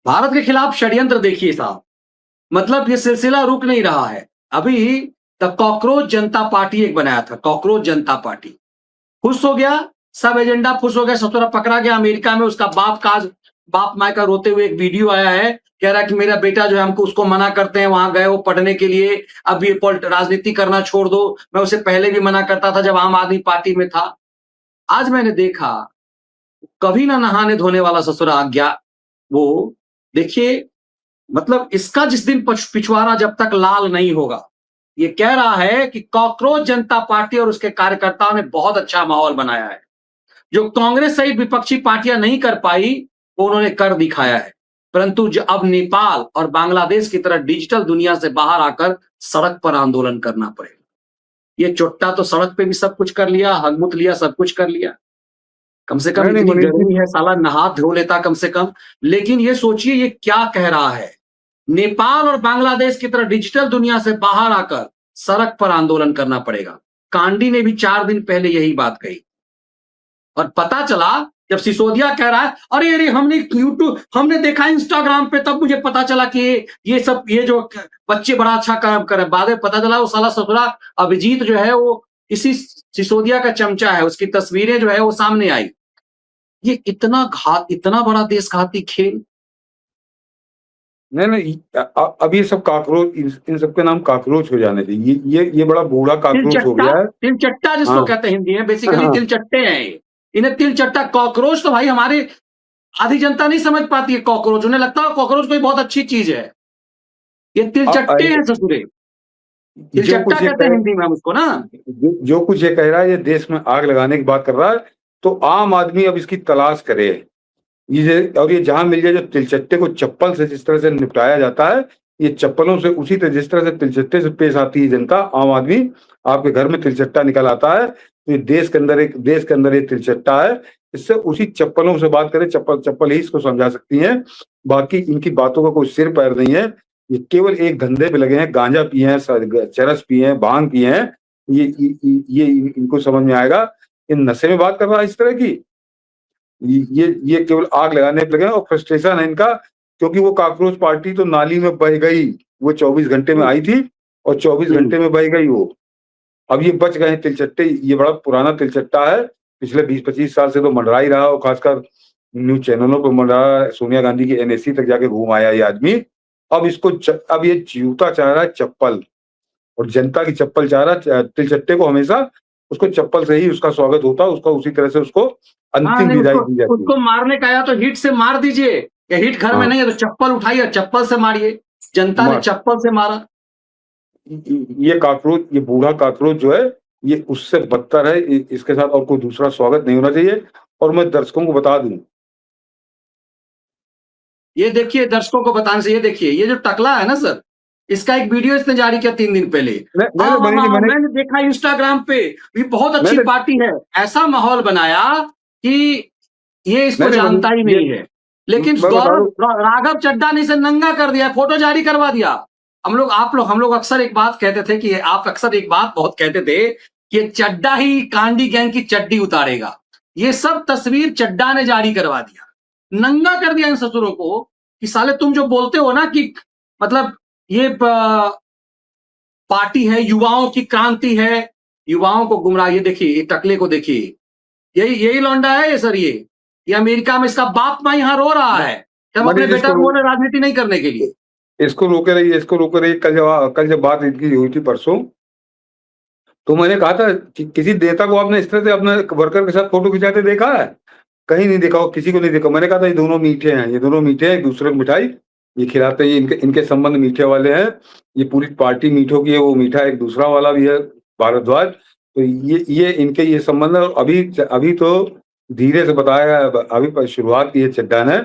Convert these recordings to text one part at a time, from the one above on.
भारत के खिलाफ षड्यंत्र देखिए साहब, मतलब ये सिलसिला रुक नहीं रहा है। अभी द कॉकरोच जनता पार्टी एक बनाया था, कॉकरोच जनता पार्टी। खुश हो गया, सब एजेंडा खुश हो गया, ससुरा पकड़ा गया अमेरिका में, उसका बाप माँ का रोते हुए एक वीडियो आया है, कह रहा है कि मेरा बेटा जो है हमको उसको मना करते हैं, वहाँ गए वो पढ़ने के लिए, अब ये राजनीति करना छोड़ दो, मैं उसे पहले भी मना करता था जब आम आदमी पार्टी में था। आज मैंने देखा, कभी ना नहाने धोने वाला ससुरा आ गया, वो देखिए मतलब इसका जिस दिन पिछवाड़ा जब तक लाल नहीं होगा, ये कह रहा है कि कॉकरोच जनता पार्टी और उसके कार्यकर्ताओं ने बहुत अच्छा माहौल बनाया है। जो कांग्रेस सहित विपक्षी पार्टियां नहीं कर पाई, वो उन्होंने कर दिखाया है। परंतु जो अब नेपाल और बांग्लादेश की तरह डिजिटल दुनिया से बाहर आकर सड़क पर आंदोलन करना पड़ेगा। ये चुट्टा तो सड़क पे भी सब कुछ कर लिया, हगमुत लिया, सब कुछ कर लिया। कम से कम नहीं नहीं इतनी मनीष जी। गर्मी है, साला नहा धो लेता कम से कम। लेकिन ये सोचिए ये क्या कह रहा है, नेपाल और बांग्लादेश की तरह डिजिटल दुनिया से बाहर आकर सड़क पर आंदोलन करना पड़ेगा। कांडी ने भी 4 दिन पहले यही बात कही और पता चला जब सिसोदिया कह रहा है अरे अरे हमने यूट्यूब हमने देखा इंस्टाग्राम पे, तब मुझे पता चला कि ये सब ये जो बच्चे बड़ा अच्छा काम कर रहे हैं। बाद में पता चला वो साला ससुरा अभिजीत जो है वो इसी सिसोदिया का चमचा है, उसकी तस्वीरें जो है वो सामने आई। ये इतना बड़ा देशघाती खेल। नहीं नहीं अब ये सब काकरोच, इन सबके नाम काकरोच हो जाने चाहिए। ये बड़ा बूढ़ा काकरोच हो तिलचट्टा, गया है। तिलचट्टा जिसको हाँ कहते हैं हिंदी में, बेसिकली हाँ। तिलचट्टे हैं ये। इन्हें तिलचट्टा, कॉकरोच तो भाई हमारे आधी जनता नहीं समझ पाती है कॉकरोच, उन्हें लगता है कॉकरोच कोई बहुत अच्छी चीज है। ये तिलचट्टे हैं ससुरे, जो तिलचट्टा कुछ ये कहते हैं हिंदी में हम उसको ना। जो कुछ ये कह रहा है, ये देश में आग लगाने की बात कर रहा है। तो आम आदमी अब इसकी तलाश करे। ये जहां मिल जाए, जो तिलचट्टे को चप्पल से जिस तरह से निपटाया जाता है, ये चप्पलों से उसी तरह जिस तरह से तिलचट्टे से पेश आती है जनता, आम आदमी आपके घर में तिलचट्टा निकल आता है, तो ये देश के अंदर एक तिलचट्टा है। इससे उसी चप्पलों से बात करें, चप्पल ही इसको समझा सकती है। बाकी इनकी बातों का कोई सिर पैर नहीं है। ये केवल एक धंधे पे लगे हैं, गांजा पिए हैं, चरस पिए हैं, भांग पिए हैं। ये इनको समझ में आएगा। इन नशे में बात कर रहा है इस तरह की। ये केवल आग लगाने पे लगे हैं और फ्रस्ट्रेशन है इनका, क्योंकि वो कॉकरोच पार्टी तो नाली में बह गई। वो 24 घंटे में हम्म, आई थी और 24 हम्म। घंटे में बह गई वो। अब ये बच गए हैं तिलचट्टे। ये बड़ा पुराना तिलचट्टा है, पिछले 20-25 साल से तो मंडरा ही रहा, और खासकर न्यूज़ चैनलों पे मंडरा, सोनिया गांधी की एनएसी तक जाके घूम आया ये आदमी। अब ये जूता चाह रहा है चप्पल, और जनता की चप्पल चाह रहा है। तिलचट्टे को हमेशा उसको चप्पल से ही उसका स्वागत होता है, उसका उसी तरह से उसको हाँ अंतिम नहीं, विदाई उसको दी जाती है। उसको मारने का या तो हिट से मार दीजिए, या हिट घर में हाँ। नहीं है तो चप्पल उठाइए, चप्पल से मारिए। जनता ने म चप्पल से मारा। ये कॉकरोच, ये बूढ़ा कॉकरोच जो है, ये उससे बदतर है। इसके साथ और कोई दूसरा स्वागत नहीं होना चाहिए। और मैं दर्शकों को बता दूं, ये देखिए दर्शकों को बताने से, ये देखिए ये जो टकला है ना सर, इसका एक वीडियो इसने जारी किया 3 दिन पहले। हाँ हाँ मैंने हाँ हाँ, मैंने मैंने देखा इंस्टाग्राम पे, ये बहुत अच्छी मैंने पार्टी है। ऐसा माहौल बनाया कि ये इसको मैंने जानता ही ये नहीं है। लेकिन मैं बता दूं। राघव चड्ढा ने इसे नंगा कर दिया, फोटो जारी करवा दिया। हम लोग अक्सर एक बात कहते थे कि आप अक्सर एक बात बहुत कहते थे कि चड्ढा ही कांडी गैंग की चड्डी उतारेगा। ये सब तस्वीर चड्ढा ने जारी करवा दिया, नंगा कर दिया इन ससुरों को कि साले तुम जो बोलते हो ना कि मतलब ये पार्टी है, युवाओं की क्रांति है, युवाओं को गुमराह। ये देखिए, ये टकले को देखिए, यही यही लौंडा है ये सर। ये अमेरिका में इसका बाप माँ यहाँ रो रहा है कि हम अपने मनीष बेटा को बोले राजनीति नहीं करने के लिए। इसको रोके रहिए, इसको रोके रहिए। कल जब बात इनकी हुई थी परसों, तो मैंने कहा था कि किसी नेता को आपने इस तरह से अपने वर्कर के साथ फोटो खिंचाते देखा है? कहीं नहीं देखा, और किसी को नहीं देखा। मैंने कहा था ये दोनों मीठे हैं, ये दोनों मीठे हैं, एक दूसरे को मिठाई ये खिलाते हैं। इनके इनके संबंध मीठे वाले हैं। ये पूरी पार्टी मीठों की है। वो मीठा एक दूसरा वाला भी है, भारद्वाज। तो ये इनके ये संबंध है। और अभी तो धीरे से बताया, अभी शुरुआत की है चड्ढा ने।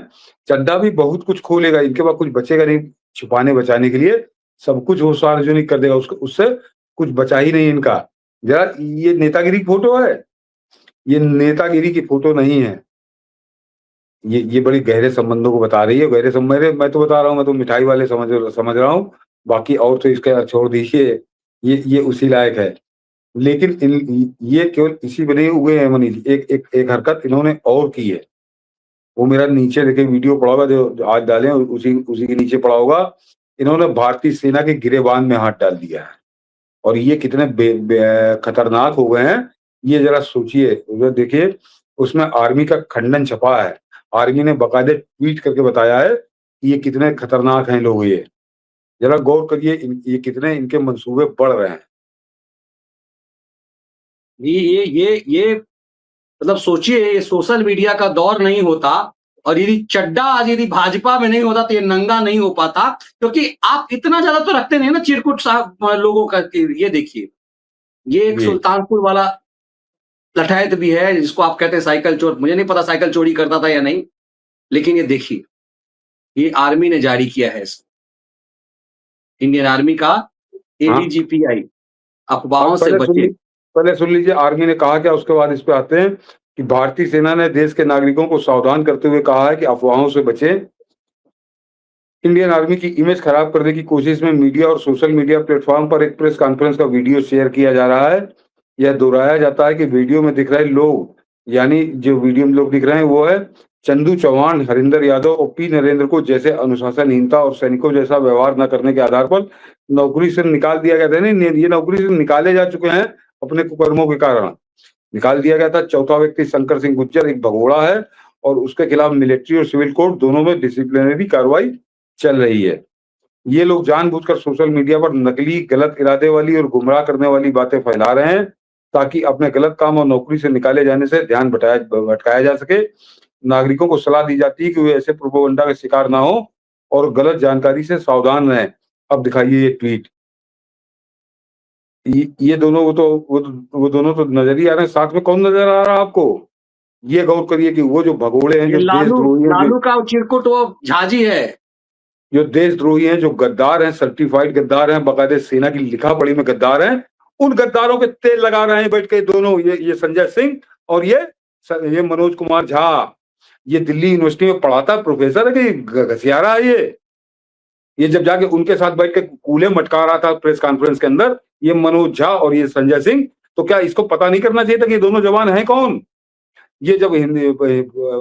चड्ढा भी बहुत कुछ खोलेगा, इनके पास कुछ बचेगा नहीं छुपाने बचाने के लिए। सब कुछ वो सार्वजनिक कर देगा, उसको उससे कुछ बचा ही नहीं इनका। जरा ये नेतागिरी की फोटो है, ये नेतागिरी की फोटो नहीं है। ये बड़ी गहरे संबंधों को बता रही है। गहरे संबंध, मैं तो बता रहा हूँ, मैं तो मिठाई वाले समझ रहा हूँ। बाकी और तो इसका छोड़ दीजिए, ये उसी लायक है। लेकिन ये केवल इसी बने हुए हैं मनीष। एक हरकत इन्होंने और की है। वो मेरा नीचे देखे वीडियो पड़ा होगा जो आज डाले हैं, उसी उसी के नीचे पड़ा होगा। इन्होंने भारतीय सेना के गिरेबान में हाथ डाल दिया है और ये कितने खतरनाक हो गए हैं, ये जरा सोचिए। उधर देखिए, उसमें आर्मी का खंडन छपा है। आर्मी ने बाकायदे ट्वीट करके बताया है कि ये कितने खतरनाक हैं लोग ये। जरा गौर करिए, ये कितने इनके मंसूबे बढ़ रहे हैं। ये मतलब सोचिए, ये सोशल मीडिया का दौर नहीं होता और यदि चड्डा आज यदि भाजपा में नहीं होता तो ये नंगा नहीं हो पाता, क्योंकि आप इतना ज्यादा तो रखते नहीं ना चिरकुट साहब लोगों का। ये देखिए, ये एक जी। सुल्तानपुर वाला लठायत भी है जिसको आप कहते हैं साइकिल चोर। मुझे नहीं पता साइकिल चोरी करता था या नहीं, लेकिन ये देखिए, ये आर्मी ने जारी किया है इसको, इंडियन आर्मी का हाँ, एडीजीपीआई, अब अफवाहों से बचे। पहले सुन लीजिए आर्मी ने कहा क्या, उसके बाद इस पे आते हैं कि भारतीय सेना ने देश के नागरिकों को सावधान करते हुए कहा है कि अफवाहों से बचें। इंडियन आर्मी की इमेज खराब करने की कोशिश में मीडिया और सोशल मीडिया प्लेटफॉर्म पर एक प्रेस कॉन्फ्रेंस का वीडियो शेयर किया जा रहा है। यह दोहराया जाता है कि वीडियो में दिख रहे लोग, यानी जो वीडियो में लोग दिख रहे हैं वो है चंदू चौहान, हरिंदर यादव और पी नरेंद्र को जैसे अनुशासनहीनता और सैनिकों जैसा व्यवहार न करने के आधार पर नौकरी से निकाल दिया गया था। नहीं, ये नौकरी से निकाले जा चुके हैं अपने कुकर्मों के कारण, निकाल दिया गया था। चौथा व्यक्ति शंकर सिंह गुज्जर एक भगोड़ा है और उसके खिलाफ मिलिट्री और सिविल कोर्ट दोनों में डिसिप्लिनरी कार्रवाई चल रही है। ये लोग जानबूझकर सोशल मीडिया पर नकली, गलत इरादे वाली और गुमराह करने वाली बातें फैला रहे हैं ताकि अपने गलत काम और नौकरी से निकाले जाने से ध्यान भटकाया जा सके। नागरिकों को सलाह दी जाती है कि वे ऐसे प्रोपेगेंडा का शिकार ना हो और गलत जानकारी से सावधान रहें। अब दिखाइए ये ट्वीट। ये दोनों वो दोनों तो नजर ही आ रहे हैं। साथ में कौन नजर आ रहा है आपको? ये गौर करिए कि वो जो भगोड़े हैं, ये जो लालू देशद्रोही हैं, लालू का चिरकुट वो झाजी है। जो देशद्रोही हैं, जो गद्दार हैं, सर्टिफाइड गद्दार हैं, बाकायदे सेना की लिखा पढ़ी में गद्दार हैं, उन गद्दारों पे तेल लगा रहे हैं बैठ के दोनों, ये संजय सिंह और ये मनोज कुमार झा। ये दिल्ली यूनिवर्सिटी में पढ़ाता प्रोफेसर है कि घसियारा है ये जब जाके उनके साथ बैठ के कूले मटका रहा था प्रेस कॉन्फ्रेंस के अंदर, ये मनोज झा और ये संजय सिंह, तो क्या इसको पता नहीं करना चाहिए था कि ये दोनों जवान हैं कौन? ये जब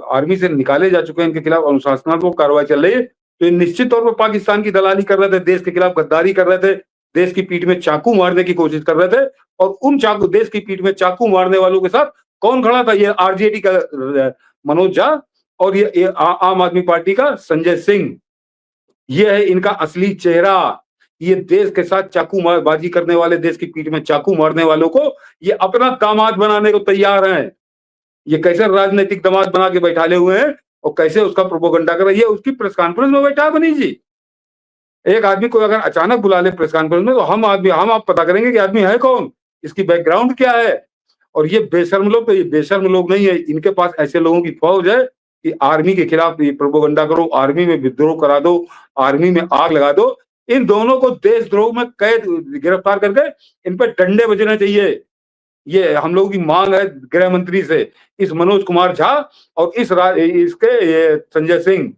आर्मी से निकाले जा चुके हैं, इनके खिलाफ अनुशासनात्मक कार्रवाई चल रही है, तो ये निश्चित तौर पर पाकिस्तान की दलाली कर रहे थे, देश के खिलाफ गद्दारी कर रहे थे, देश की पीठ में चाकू मारने की कोशिश कर रहे थे। और उन देश की पीठ में चाकू मारने वालों के साथ कौन खड़ा था? ये आरजेडी का मनोज झा और ये आम आदमी पार्टी का संजय सिंह। ये है इनका असली चेहरा। ये देश के साथ चाकूबाजी करने वाले, देश की पीठ में चाकू मारने वालों को ये अपना दामाद बनाने को तैयार हैं। ये कैसे राजनीतिक दामाद बना के बैठाले हुए हैं और कैसे उसका प्रोपेगेंडा कर रही है। उसकी प्रेस कॉन्फ्रेंस में बैठा बनी जी। एक आदमी को अगर अचानक बुला ले प्रेस कॉन्फ्रेंस में, तो हम आप पता करेंगे कि आदमी है कौन, इसकी बैकग्राउंड क्या है। और ये बेशर्म लोग, तो ये बेशर्म लोग नहीं है, इनके पास ऐसे लोगों की फौज है कि आर्मी के खिलाफ ये प्रोपेगेंडा करो, आर्मी में विद्रोह करा दो, आर्मी में आग लगा दो। इन दोनों को देशद्रोह में कैद गिरफ्तार करके इन पर डंडे बजने चाहिए। ये हम लोगों की मांग है गृह मंत्री से, इस मनोज कुमार झा और इसके ये संजय सिंह,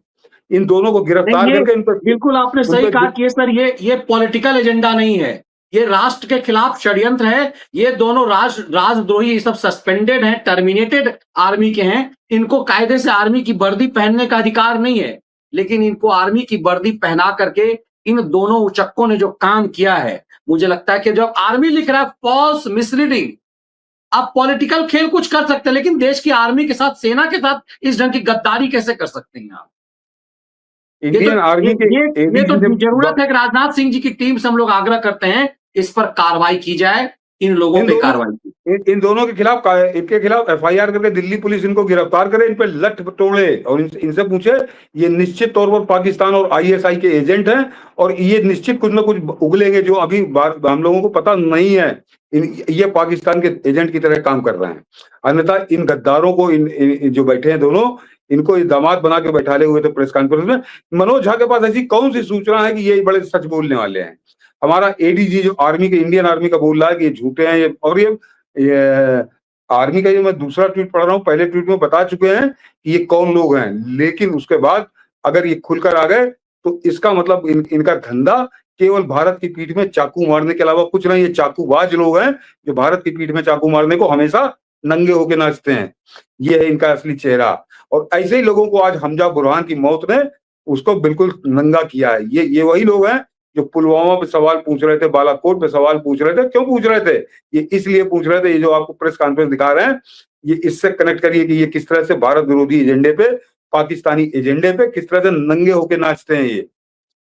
इन दोनों को गिरफ्तार करके इन पर, बिल्कुल आपने सही कहा कि सर ये पॉलिटिकल एजेंडा नहीं है, ये राष्ट्र के खिलाफ षड्यंत्र है। ये दोनों राजद्रोही, ये सब सस्पेंडेड हैं, टर्मिनेटेड आर्मी के हैं। इनको कायदे से आर्मी की वर्दी पहनने का अधिकार नहीं है, लेकिन इनको आर्मी की वर्दी पहना करके इन दोनों उचक्कों ने जो काम किया है, मुझे लगता है कि जब आर्मी लिख रहा है फॉल्स मिसरीडिंग, आप पॉलिटिकल खेल कुछ कर सकते हैं, लेकिन देश की आर्मी के साथ, सेना के साथ इस ढंग की गद्दारी कैसे कर सकते हैं आप? इंडियन आर्मी के ये तो जरूरत है कि राजनाथ सिंह जी की टीम से हम लोग आग्रह करते हैं इस पर कार्रवाई की जाए, इन लोगों पे कार्रवाई की। इन दोनों के खिलाफ, इनके खिलाफ एफआईआर करके दिल्ली पुलिस इनको गिरफ्तार करे, इन पे लठ तोड़े और इनसे पूछे। ये निश्चित तौर पर पाकिस्तान और आईएसआई के एजेंट हैं और ये निश्चित कुछ ना कुछ उगलेंगे जो अभी हम लोगों को पता नहीं है। ये पाकिस्तान के एजेंट की तरह काम कर रहे हैं। अन्यथा इन गद्दारों को, इन जो बैठे हैं दोनों, इनको दामाद बना के बैठाले हुए थे प्रेस कॉन्फ्रेंस में। मनोज झा के पास ऐसी कौन सी सूचना है कि ये बड़े सच बोलने वाले हैं? हमारा एडीजी जो आर्मी के, इंडियन आर्मी का बोल रहा है कि ये झूठे हैं। और ये आर्मी का, ये मैं दूसरा ट्वीट पढ़ रहा हूँ, पहले ट्वीट में बता चुके हैं कि ये कौन लोग हैं, लेकिन उसके बाद अगर ये खुलकर आ गए तो इसका मतलब इनका धंधा केवल भारत की पीठ में चाकू मारने के अलावा कुछ नहीं। ये चाकूबाज लोग हैं जो भारत की पीठ में चाकू मारने को हमेशा नंगे होके नाचते हैं। ये है इनका असली चेहरा। और ऐसे ही लोगों को आज हमजा बुरहान की मौत ने उसको बिल्कुल नंगा किया है। ये वही लोग हैं जो पुलवामा पे सवाल पूछ रहे थे, बालाकोट पे सवाल पूछ रहे थे। क्यों पूछ रहे थे? ये इसलिए पूछ रहे थे, ये जो आपको प्रेस कॉन्फ्रेंस दिखा रहे हैं, ये इससे कनेक्ट करिए कि ये किस तरह से भारत विरोधी एजेंडे पे, पाकिस्तानी एजेंडे पे किस तरह से नंगे होके नाचते हैं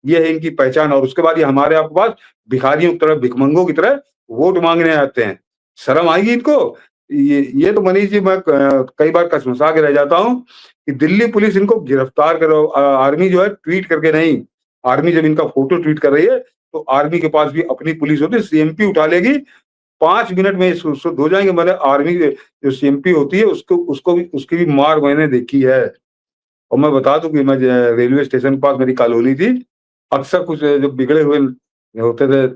ये है इनकी पहचान। और उसके बाद ये हमारे आपके पास भिखारियों की तरह, भिखमंगों की तरह वोट मांगने आते हैं। शर्म आएगी इनको? ये तो मनीष जी, मैं कई बार कसमसा के रह जाता हूँ कि दिल्ली पुलिस इनको गिरफ्तार करो, आर्मी जो है ट्वीट करके नहीं, आर्मी जब इनका फोटो ट्वीट कर रही है तो आर्मी के पास भी अपनी पुलिस होती है, सीएमपी उठा लेगी, 5 मिनट में शुद्ध हो जाएंगे। मैंने आर्मी जो सीएमपी होती है उसको भी, उसकी भी मार मैंने देखी है। और मैं बता दूं कि मैं रेलवे स्टेशन के पास मेरी कॉलोनी थी, अक्सर कुछ जो बिगड़े हुए होते थे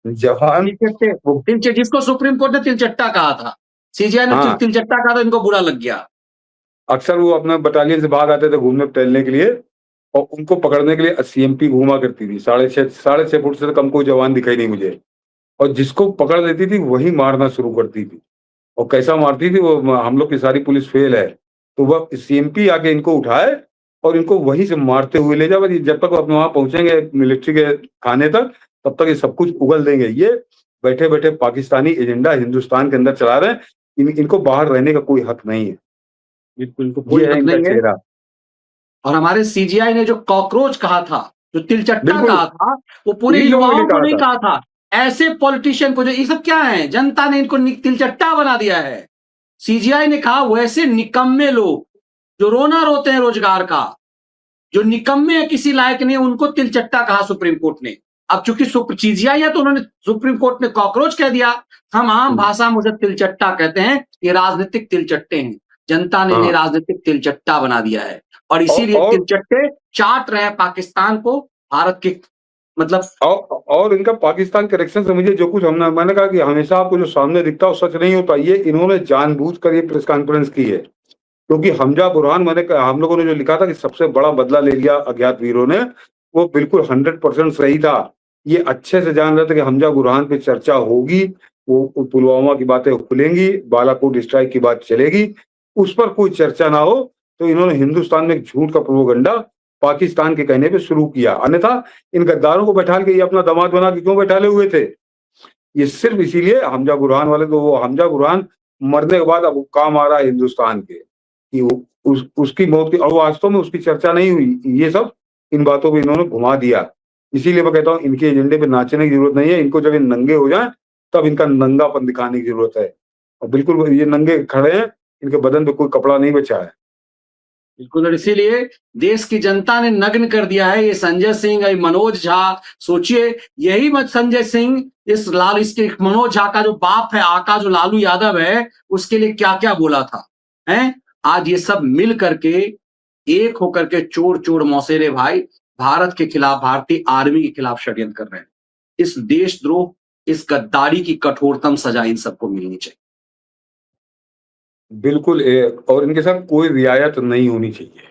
जवान, वो जिसको सुप्रीम कोर्ट ने तिलचट्टा कहा था, सीजीआई ने हाँ, तिलचट्टा कहा था, इनको बुरा लग गया। अक्सर वो अपने बटालियन से भाग आते थे घूमने टहलने के लिए, और उनको पकड़ने के लिए सीएमपी घूमा करती थी। 6.5 फुट से कम कोई जवान दिखाई नहीं मुझे, और जिसको पकड़ लेती थी वही मारना शुरू करती थी। और कैसा मारती थी वो, हम लोग की सारी पुलिस फेल है, तो वह सीएमपी आके इनको उठाए और इनको वहीं से मारते हुए ले जाओ। जब तक अपने वहां पहुंचेंगे मिलिट्री के थाने तक, तब तक ये सब कुछ उगल देंगे। ये बैठे बैठे पाकिस्तानी एजेंडा हिंदुस्तान के अंदर चला रहे हैं। इनको बाहर रहने का कोई हक नहीं है। बिल्कुल, कोई ये है हक इनका नहीं है। चेहरा। और हमारे सीजीआई ने जो कॉकरोच कहा था, जो तिलचट्टा बिल्कुल, कहा था, वो पूरे इन लोगों ने युवाओं को कहा नहीं था। कहा था, ऐसे पॉलिटिशियन को। जो ये सब क्या है, जनता ने इनको तिलचट्टा बना दिया है। सीजीआई ने कहा वैसे निकम्मे लोग जो रोना रोते हैं रोजगार का, जो निकम्मे है, किसी लायक नहीं है, उनको तिलचट्टा कहा सुप्रीम कोर्ट ने। अब चूंकि सीजीआई है तो उन्होंने, सुप्रीम कोर्ट ने कॉकरोच कह दिया। हम आम भाषा में उसे तिलचट्टा कहते हैं। ये राजनीतिक तिलचट्टे हैं। जनता ने इन्हें हाँ, राजनीतिक तिलचट्टा बना दिया है, और इसीलिए और तिलचट्टे चाट रहे हैं पाकिस्तान को, भारत के, मतलब। और इनका पाकिस्तान कनेक्शन से मुझे जो कुछ मैंने कहा कि हमेशा आपको जो सामने दिखता है वो सच नहीं होता। ये इन्होंने जानबूझकर ये प्रेस कॉन्फ्रेंस की है, क्योंकि हमजा बुरहान, हम लोगों ने जो लिखा था कि सबसे बड़ा बदला ले लिया अज्ञात वीरों ने, वो बिल्कुल 100% सही था। ये अच्छे से जान रहे थे कि हमजा बुरहान पे चर्चा होगी, वो पुलवामा की बातें खुलेंगी, बालाकोट स्ट्राइक की बात चलेगी, उस पर कोई चर्चा ना हो। तो इन्होंने हिंदुस्तान में एक झूठ का प्रोपेगेंडा पाकिस्तान के कहने पे शुरू किया। अन्यथा इन गद्दारों को बैठा के ये अपना दामाद बना के क्यों बैठाले हुए थे? ये सिर्फ इसीलिए, हमजा बुरहान वाले, तो वो हमजा बुरहान मरने के बाद अब वो काम आ रहा है हिंदुस्तान के, कि उसकी मौत की, और वास्तव में उसकी चर्चा नहीं हुई। ये सब इन बातों पे इन्होंने घुमा दिया। इसीलिए मैं कहता हूँ इनके एजेंडे पे नाचने की जरूरत नहीं है। इनको जब ये नंगे हो जाए तब इनका नंगापन दिखाने की जरूरत है। और बिल्कुल ये नंगे खड़े हैं, इनके बदन पे कोई कपड़ा नहीं बचा है। बिल्कुल, और इसीलिए देश की जनता ने नग्न कर दिया है ये संजय सिंह, ये मनोज झा। सोचिए, यही मत संजय सिंह, इसके मनोज झा का जो बाप है, आका जो लालू यादव है, उसके लिए क्या क्या बोला था, हैं? आज ये सब मिल करके, एक होकर के चोर चोर मौसेरे भाई भारत के खिलाफ, भारतीय आर्मी के खिलाफ षड्यंत्र कर रहे हैं। इस देशद्रोह, इस गद्दारी की कठोरतम सजा इन सबको मिलनी चाहिए। बिल्कुल, और इनके साथ कोई रियायत नहीं होनी चाहिए।